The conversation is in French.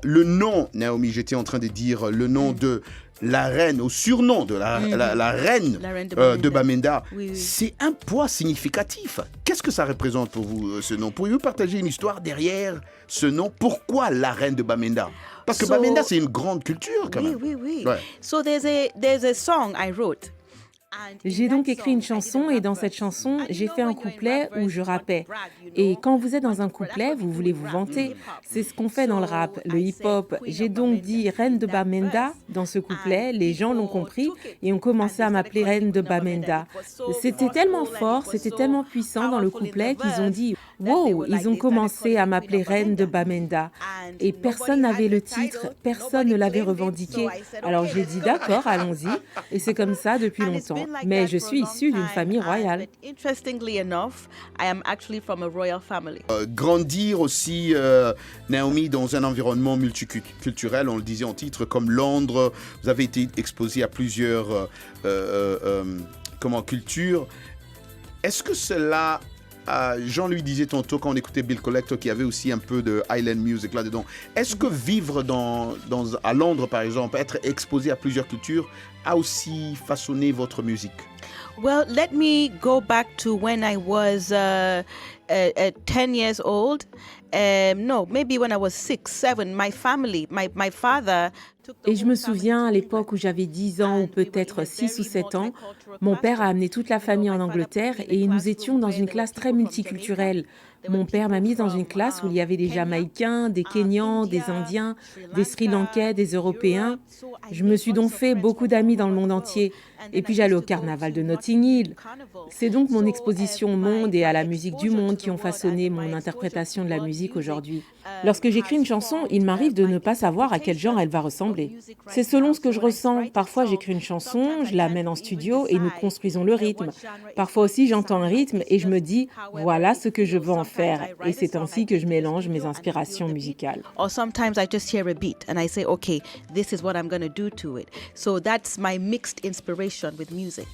Le nom, Naomi, j'étais en train de dire le nom de la reine, au surnom de la reine de Bamenda, Oui, oui. c'est un poids significatif. Qu'est-ce que ça représente pour vous, ce nom? Pourriez-vous partager une histoire derrière ce nom? Pourquoi la reine de Bamenda? Parce que So- Bamenda, c'est une grande culture quand Oui, même. oui, oui. Ouais. So there's a song I wrote. J'ai donc écrit une chanson et dans cette chanson, j'ai fait un couplet où je rappais. Et quand vous êtes dans un couplet, vous voulez vous vanter. C'est ce qu'on fait dans le rap, le hip-hop. J'ai donc dit Reine de Bamenda dans ce couplet. Les gens l'ont compris et ont commencé à m'appeler Reine de Bamenda. C'était tellement fort, c'était tellement puissant dans le couplet qu'ils ont dit wow, ils ont commencé à m'appeler Reine de Bamenda. Et personne n'avait le titre, personne ne l'avait revendiqué. Alors j'ai dit d'accord, allons-y. Et c'est comme ça depuis longtemps. Mais je suis issue d'une famille royale. Interestingly enough, I am actually from a royal family. Grandir aussi, Naomi, dans un environnement multiculturel, on le disait en titre, comme Londres, vous avez été exposé à plusieurs cultures. Est-ce que cela, Jean-Louis disait tantôt quand on écoutait Bill Collector qu'il y avait aussi un peu de Highland music là-dedans. Est-ce que vivre à Londres, par exemple, être exposé à plusieurs cultures, a aussi façonné votre musique? Well, let me go back to when I was 10 years old. No, maybe when I was 6, 7. My family, my father took the Et je whole me family souviens à to l'époque où j'avais 10 ans ou peut-être 6 ou 7 ans, mon père a amené toute la famille en Angleterre et nous étions dans une classe très multiculturelle. Mon père m'a mise dans une classe où il y avait des Jamaïcains, des Kenyans, des Indiens, des Sri Lankais, des Européens. Je me suis donc fait beaucoup d'amis dans le monde entier. Et puis j'allais au carnaval de Notting Hill. C'est donc mon exposition au monde et à la musique du monde qui ont façonné mon interprétation de la musique aujourd'hui. Lorsque j'écris une chanson, il m'arrive de ne pas savoir à quel genre elle va ressembler. C'est selon ce que je ressens. Parfois j'écris une chanson, je l'amène en studio et nous construisons le rythme. Parfois aussi j'entends un rythme et je me dis voilà ce que je veux en faire. Et c'est ainsi que je mélange mes inspirations musicales. Or sometimes I just hear a beat and I say, okay, this is what I'm going to do to it. So that's my mixed inspiration with music.